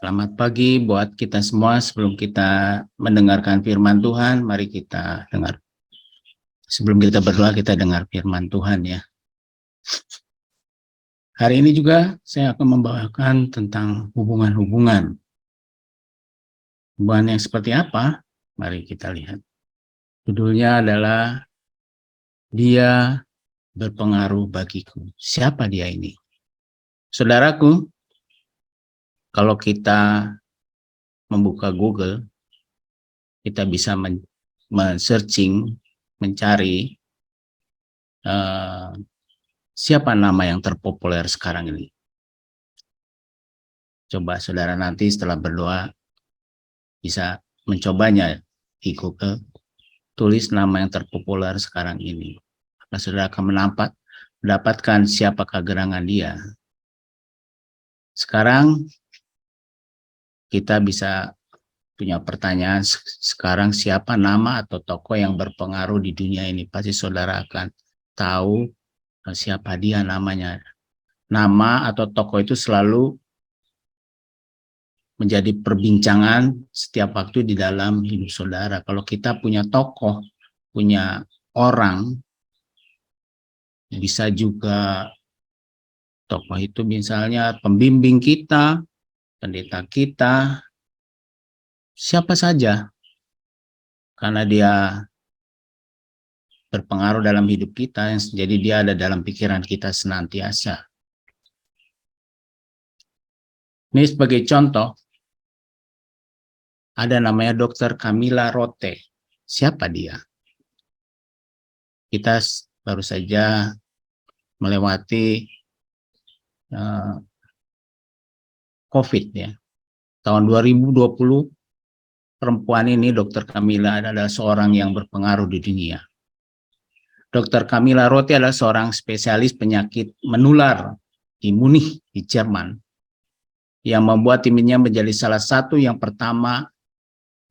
Selamat pagi buat kita semua. Sebelum kita mendengarkan firman Tuhan, mari kita dengar. Sebelum kita berdoa, kita dengar firman Tuhan ya. Hari ini juga saya akan membawakan tentang hubungan-hubungan. Hubungan yang seperti apa? Mari kita lihat. Judulnya adalah Dia Berpengaruh Bagiku. Siapa dia ini? Saudaraku, kalau kita membuka Google, kita bisa men-searching, mencari siapa nama yang terpopuler sekarang ini. Coba saudara nanti setelah berdoa bisa mencobanya di Google, tulis nama yang terpopuler sekarang ini. Maka saudara akan mendapatkan siapakah gerangan dia. Sekarang kita bisa punya pertanyaan, sekarang siapa nama atau tokoh yang berpengaruh di dunia ini? Pasti saudara akan tahu siapa dia namanya. Nama atau tokoh itu selalu menjadi perbincangan setiap waktu di dalam hidup saudara. Kalau kita punya tokoh, punya orang, bisa juga tokoh itu misalnya pembimbing kita, pendeta kita, siapa saja, karena dia berpengaruh dalam hidup kita, jadi dia ada dalam pikiran kita senantiasa. Ini sebagai contoh, ada namanya Dr. Camilla Rote. Siapa dia? Kita baru saja melewati COVID ya. Tahun 2020, perempuan ini, Dr. Camilla, adalah seorang yang berpengaruh di dunia. Dr. Camilla Rote adalah seorang spesialis penyakit menular di Munich, di Jerman, yang membuat timnya menjadi salah satu yang pertama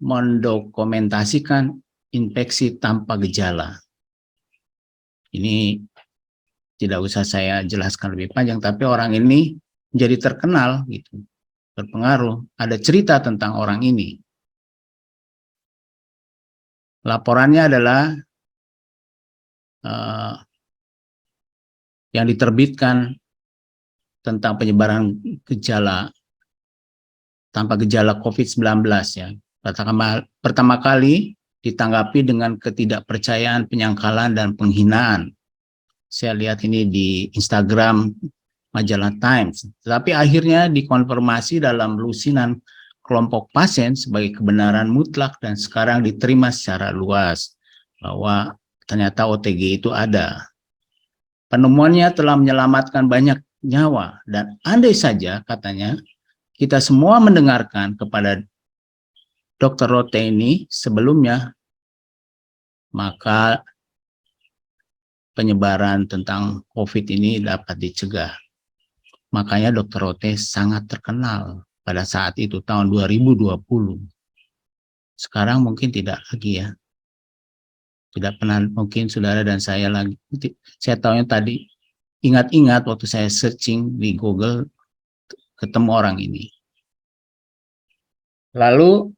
mendokumentasikan infeksi tanpa gejala. Ini tidak usah saya jelaskan lebih panjang, tapi orang ini menjadi terkenal, gitu, berpengaruh. Ada cerita tentang orang ini. Laporannya adalah yang diterbitkan tentang penyebaran gejala tanpa gejala COVID-19 ya. Pertama kali ditanggapi dengan ketidakpercayaan, penyangkalan, dan penghinaan. Saya lihat ini di Instagram majalah Times. Tetapi akhirnya dikonfirmasi dalam lusinan kelompok pasien sebagai kebenaran mutlak dan sekarang diterima secara luas bahwa ternyata OTG itu ada. Penemuannya telah menyelamatkan banyak nyawa dan andai saja katanya kita semua mendengarkan kepada Dr. Rote ini sebelumnya, maka penyebaran tentang COVID ini dapat dicegah. Makanya Dr. Rote sangat terkenal pada saat itu, tahun 2020. Sekarang mungkin tidak lagi ya. Tidak pernah mungkin saudara dan saya lagi. Saya tahunya tadi, ingat-ingat waktu saya searching di Google, ketemu orang ini. Lalu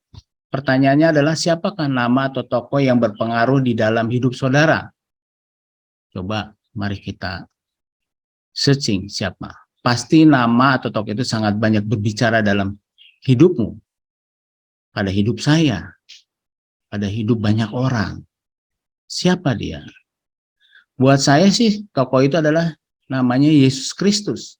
pertanyaannya adalah siapakah nama atau tokoh yang berpengaruh di dalam hidup saudara? Coba mari kita searching siapa. Pasti nama atau tokoh itu sangat banyak berbicara dalam hidupmu. Pada hidup saya. Pada hidup banyak orang. Siapa dia? Buat saya sih tokoh itu adalah namanya Yesus Kristus.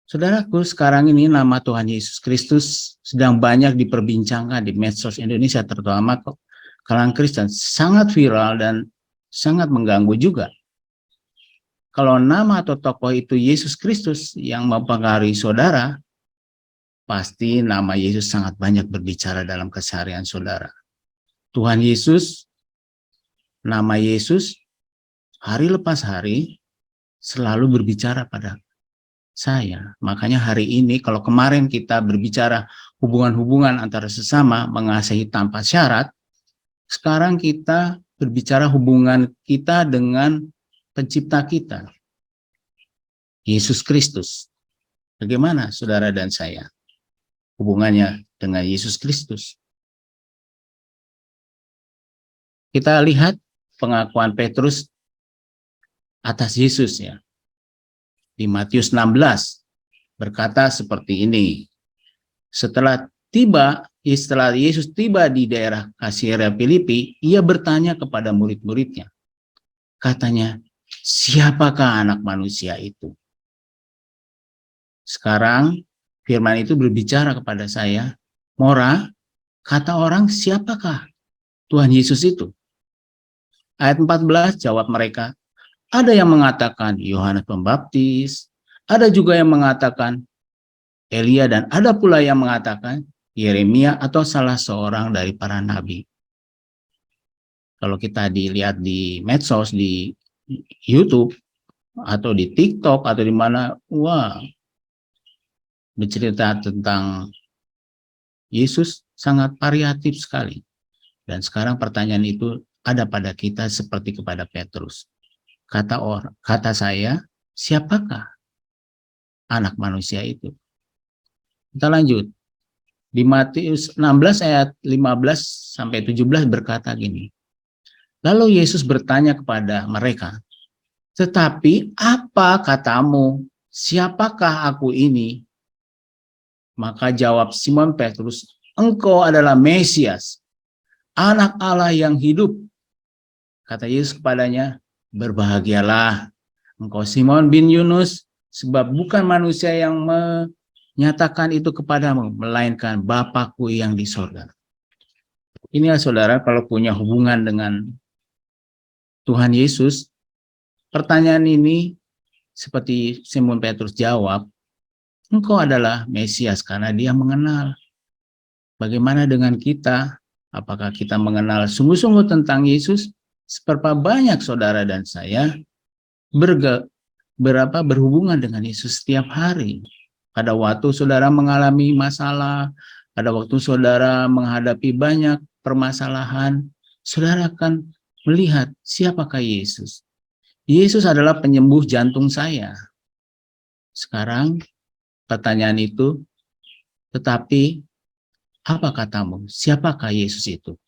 Saudaraku, sekarang ini nama Tuhan Yesus Kristus sedang banyak diperbincangkan di medsos Indonesia, terutama kalangan Kristen. Sangat viral dan sangat mengganggu juga. Kalau nama atau tokoh itu Yesus Kristus yang mempengaruhi saudara, pasti nama Yesus sangat banyak berbicara dalam keseharian saudara. Tuhan Yesus, nama Yesus, hari lepas hari selalu berbicara pada saya. Makanya hari ini kalau kemarin kita berbicara hubungan-hubungan antara sesama mengasihi tanpa syarat, sekarang kita berbicara hubungan kita dengan pencipta kita, Yesus Kristus. Bagaimana saudara dan saya hubungannya dengan Yesus Kristus? Kita lihat pengakuan Petrus atas Yesus ya. Di Matius 16 berkata seperti ini. Setelah Yesus tiba di daerah Kaisarea Filipi, ia bertanya kepada murid-muridnya. Katanya, siapakah anak manusia itu? Sekarang firman itu berbicara kepada saya, Mora, kata orang siapakah Tuhan Yesus itu? Ayat 14 jawab mereka, ada yang mengatakan Yohanes Pembaptis, ada juga yang mengatakan Elia, dan ada pula yang mengatakan Yeremia atau salah seorang dari para nabi. Kalau kita dilihat di medsos, di YouTube, atau di TikTok, atau di mana, wah, bercerita tentang Yesus sangat variatif sekali. Dan sekarang pertanyaan itu ada pada kita seperti kepada Petrus. Kata saya, siapakah anak manusia itu? Kita lanjut. Di Matius 16 ayat 15 sampai 17 berkata gini. Lalu Yesus bertanya kepada mereka, tetapi apa katamu? Siapakah aku ini? Maka jawab Simon Petrus, engkau adalah Mesias, anak Allah yang hidup. Kata Yesus kepadanya, berbahagialah engkau Simon bin Yunus, sebab bukan manusia yang menyatakan itu kepadamu, melainkan Bapakku yang di sorga. Inilah saudara, kalau punya hubungan dengan Tuhan Yesus, pertanyaan ini seperti Simon Petrus jawab, engkau adalah Mesias, karena dia mengenal. Bagaimana dengan kita? Apakah kita mengenal sungguh-sungguh tentang Yesus? Seberapa banyak saudara dan saya berhubungan dengan Yesus setiap hari? Pada waktu saudara mengalami masalah, pada waktu saudara menghadapi banyak permasalahan, saudara akan melihat siapakah Yesus. Yesus adalah penyembuh jantung saya. Sekarang pertanyaan itu, tetapi apa katamu? Siapakah Yesus itu?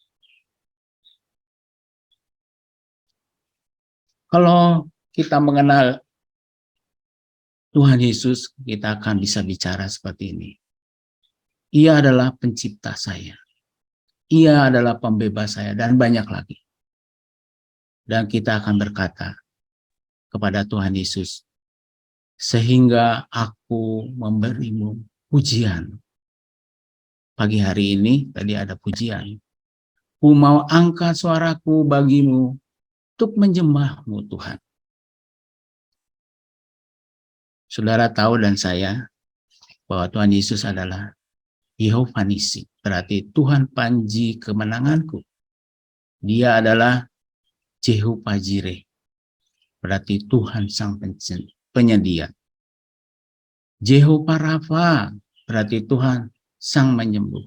Kalau kita mengenal Tuhan Yesus, kita akan bisa bicara seperti ini. Ia adalah pencipta saya. Ia adalah pembebas saya, dan banyak lagi. Dan kita akan berkata kepada Tuhan Yesus, sehingga aku memberimu pujian. Pagi hari ini tadi ada pujian. Ku mau angkat suaraku bagimu untuk menyembahmu Tuhan. Saudara tahu dan saya bahwa Tuhan Yesus adalah Yehova Nisi, berarti Tuhan panji kemenanganku. Dia adalah Jehovah Jireh, berarti Tuhan sang penyedia. Jehovah Rafa, berarti Tuhan sang menyembuh.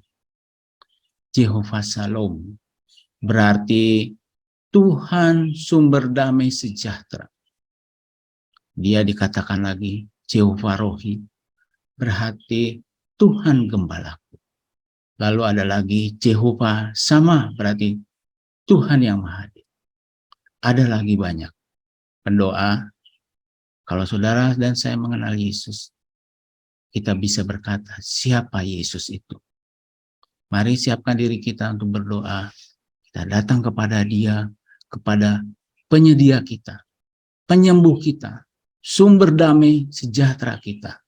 Jehovah Shalom, berarti Tuhan sumber damai sejahtera. Dia dikatakan lagi Jehovah Rohi, berarti Tuhan gembalaku. Lalu ada lagi Jehovah Sama, berarti Tuhan yang Maha Adil. Ada lagi banyak pendoa. Kalau saudara dan saya mengenal Yesus, kita bisa berkata, siapa Yesus itu? Mari siapkan diri kita untuk berdoa. Kita datang kepada Dia, kepada penyedia kita, penyembuh kita, sumber damai sejahtera kita,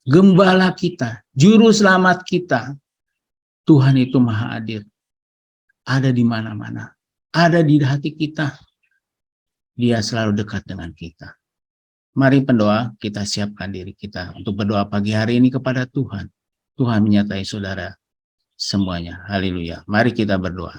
gembala kita, juru selamat kita. Tuhan itu Maha Adil. Ada di mana-mana. Ada di hati kita. Dia selalu dekat dengan kita. Mari pendoa, kita siapkan diri kita untuk berdoa pagi hari ini kepada Tuhan. Tuhan menyertai saudara semuanya. Haleluya. Mari kita berdoa.